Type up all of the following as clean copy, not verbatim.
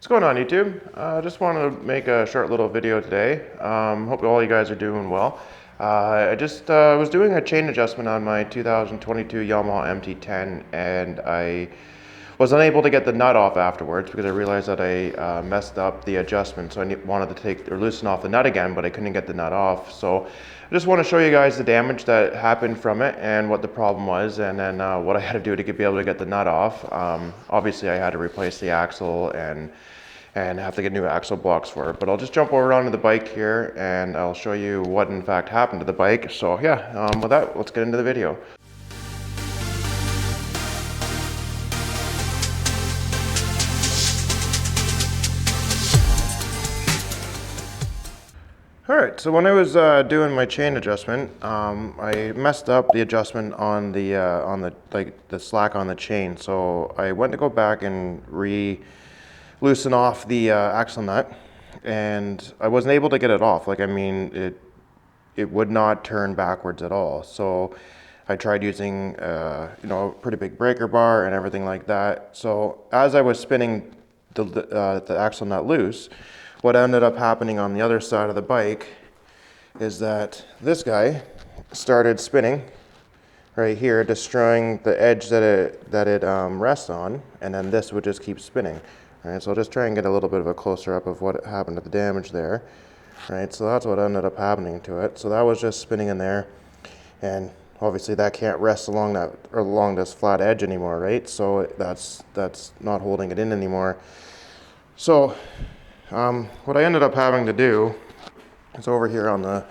What's going on, YouTube? I just want to make a short little video today. Hope all you guys are doing well. I just was doing a chain adjustment on my 2022 Yamaha MT10, and I was unable to get the nut off afterwards because I realized that I messed up the adjustment. So I wanted to take or loosen off the nut again, but I couldn't get the nut off. So I just want to show you guys the damage that happened from it and what the problem was, and then what I had to do to be able to get the nut off. Obviously, I had to replace the axle and have to get new axle blocks for it. But I'll just jump over onto the bike here and I'll show you what in fact happened to the bike. So yeah, with that, let's get into the video. Alright, so when I was doing my chain adjustment, I messed up the adjustment on the slack on the chain. So I went to go back and loosen off the axle nut, and I wasn't able to get it off. It would not turn backwards at all. So I tried using a pretty big breaker bar and everything like that. So as I was spinning the axle nut loose, what ended up happening on the other side of the bike is that this guy started spinning right here, destroying the edge that it rests on, and then this would just keep spinning. All right, so I'll just try and get a little bit of a closer up of what happened to the damage there. All right, so that's what ended up happening to it. So that was just spinning in there, and obviously that can't rest along this flat edge anymore, right? So that's not holding it in anymore. So what I ended up having to do is over here on the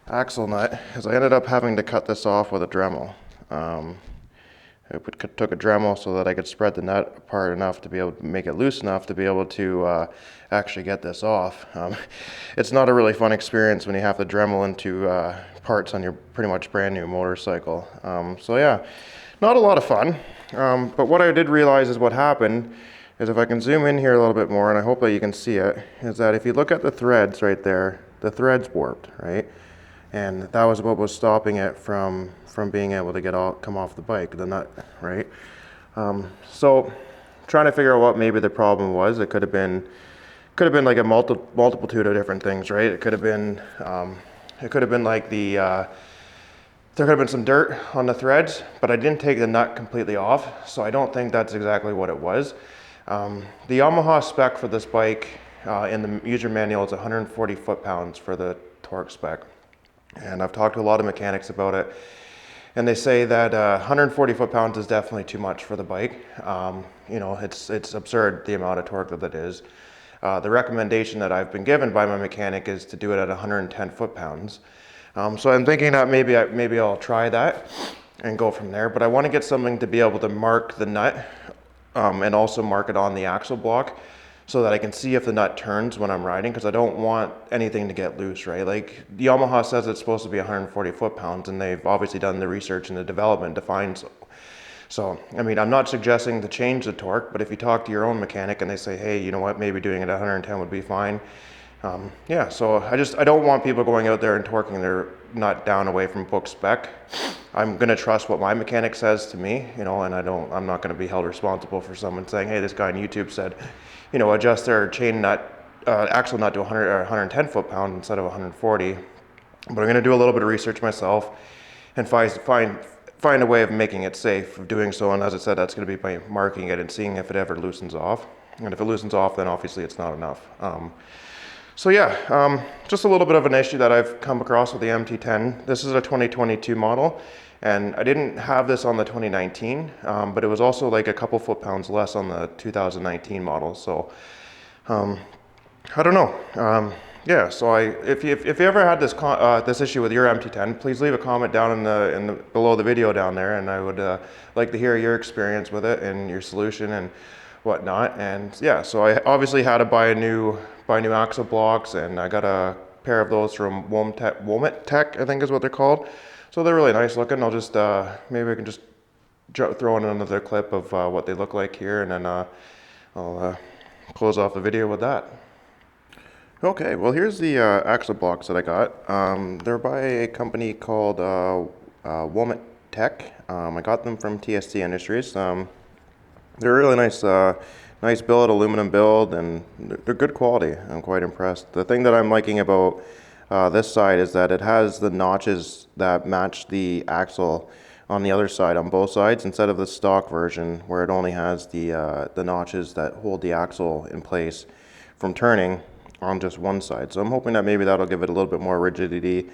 axle nut is I ended up having to cut this off with a Dremel. I took a Dremel so that I could spread the nut apart enough to be able to make it loose enough to be able to actually get this off. It's not a really fun experience when you have to Dremel into parts on your pretty much brand new motorcycle. So yeah, not a lot of fun. But what I did realize is what happened is, if I can zoom in here a little bit more, and I hope that you can see it, is that if you look at the threads right there, the thread's warped, right? And that was what was stopping it from being able to come off the bike, the nut, right? So trying to figure out what maybe the problem was. It could have been like a multitude of different things, right? It could have been like there could have been some dirt on the threads, but I didn't take the nut completely off, so I don't think that's exactly what it was. The Yamaha spec for this bike in the user manual is 140 foot-pounds for the torque spec. And I've talked to a lot of mechanics about it, and they say that 140 foot-pounds is definitely too much for the bike. It's absurd the amount of torque that it is. The recommendation that I've been given by my mechanic is to do it at 110 foot-pounds. So I'm thinking that maybe I'll try that and go from there. But I want to get something to be able to mark the nut and also mark it on the axle block, so that I can see if the nut turns when I'm riding, because I don't want anything to get loose, right? Like, Yamaha says it's supposed to be 140 foot-pounds, and they've obviously done the research and the development to find so. So, I mean, I'm not suggesting to change the torque, but if you talk to your own mechanic and they say, hey, you know what, maybe doing it at 110 would be fine. Yeah, so I don't want people going out there and torquing their nut down away from book spec. I'm going to trust what my mechanic says to me, and I'm not going to be held responsible for someone saying, hey, this guy on YouTube said, adjust their chain nut, axle nut to 100 or 110 foot-pound instead of 140. But I'm going to do a little bit of research myself and find a way of making it safe of doing so. And as I said, that's going to be by marking it and seeing if it ever loosens off. And if it loosens off, then obviously it's not enough. So yeah, just a little bit of an issue that I've come across with the MT10. This is a 2022 model, and I didn't have this on the 2019, but it was also like a couple foot-pounds less on the 2019 model. So I don't know. Yeah, so if you ever had this issue with your MT10, please leave a comment down below the video down there, and I would like to hear your experience with it and your solution and whatnot. And yeah, so I obviously had to buy new axle blocks, and I got a pair of those from Womet-Tech, I think is what they're called. So they're really nice looking. I'll just maybe I can just throw in another clip of what they look like here, and then I'll close off the video with that. Okay, well, here's the axle blocks that I got. They're by a company called Womet-Tech. I got them from TST Industries. They're a really nice nice build, aluminum build, and they're good quality. I'm quite impressed. The thing that I'm liking about this side is that it has the notches that match the axle on the other side on both sides, instead of the stock version where it only has the notches that hold the axle in place from turning on just one side. So I'm hoping that maybe that'll give it a little bit more rigidity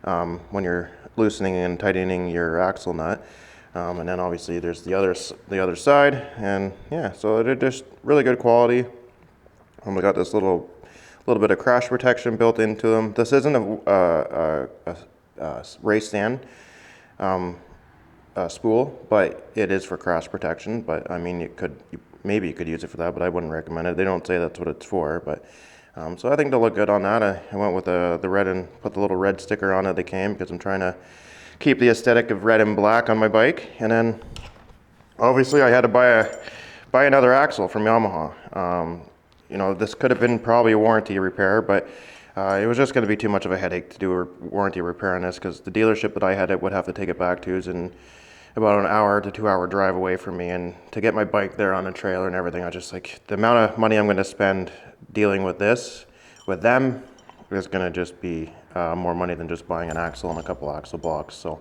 when you're loosening and tightening your axle nut. And then obviously there's the other side, and yeah, so they're just really good quality. We got this little bit of crash protection built into them. This isn't a race stand spool, but it is for crash protection. But I mean, maybe you could use it for that, but I wouldn't recommend it. They don't say that's what it's for, but so I think they'll look good on that. I went with the red and put the little red sticker on it they came, because I'm trying to keep the aesthetic of red and black on my bike. And then obviously I had to buy another axle from Yamaha. You know, this could have been probably a warranty repair, but it was just going to be too much of a headache to do a warranty repair on this, because the dealership that I had it would have to take it back to is in about an hour to 2 hour drive away from me, and to get my bike there on a trailer and everything, I just like, the amount of money I'm going to spend dealing with this with them is going to just be more money than just buying an axle and a couple axle blocks. So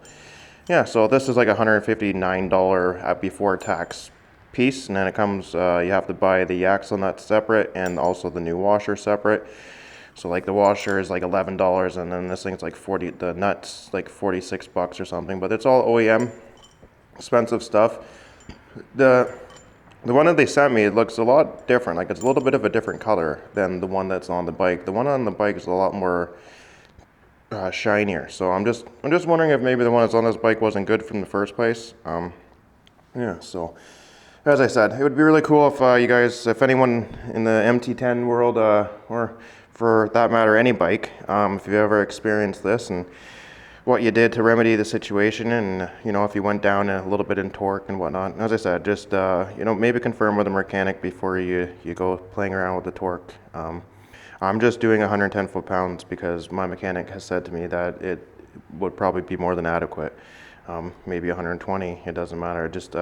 yeah, so this is like $159 at before tax piece, and then it comes, you have to buy the axle nut separate and also the new washer separate. So like the washer is like $11, and then this thing's like 40, the nuts like 46 bucks or something, but it's all OEM expensive stuff. The one that they sent me, it looks a lot different. Like it's a little bit of a different color than the one that's on the bike. The one on the bike is a lot more shinier. So I'm just wondering if maybe the one that's on this bike wasn't good from the first place. Yeah, so as I said, it would be really cool if you guys, if anyone in the MT10 world, or for that matter any bike, if you've ever experienced this and what you did to remedy the situation, and you know, if you went down a little bit in torque and whatnot. As I said, just you know, maybe confirm with a mechanic before you go playing around with the torque. I'm just doing 110 foot-pounds because my mechanic has said to me that it would probably be more than adequate. Maybe 120, it doesn't matter. Just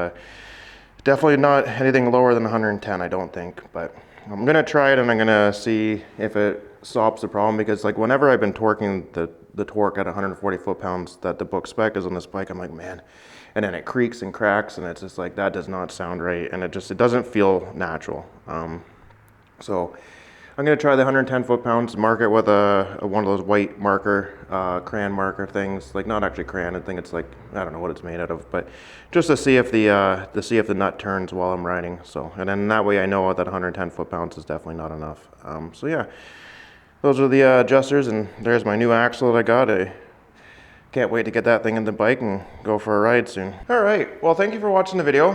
definitely not anything lower than 110, I don't think. But I'm gonna try it, and I'm gonna see if it solves the problem, because like whenever I've been torquing the torque at 140 foot-pounds that the book spec is on this bike, I'm like, man, and then it creaks and cracks, and it's just like, that does not sound right, and it doesn't feel natural. So I'm gonna try the 110 foot-pounds, mark it with one of those white marker, crayon marker things, like not actually crayon, I think it's like, I don't know what it's made out of, but just to see if the nut turns while I'm riding. So, and then that way I know that 110 foot-pounds is definitely not enough. So yeah, those are the adjusters, and there's my new axle that I got. I can't wait to get that thing in the bike and go for a ride soon. All right, well, thank you for watching the video.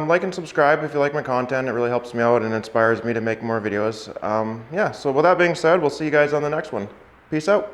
Like and subscribe if you like my content. It really helps me out and inspires me to make more videos. Yeah, so with that being said, we'll see you guys on the next one. Peace out.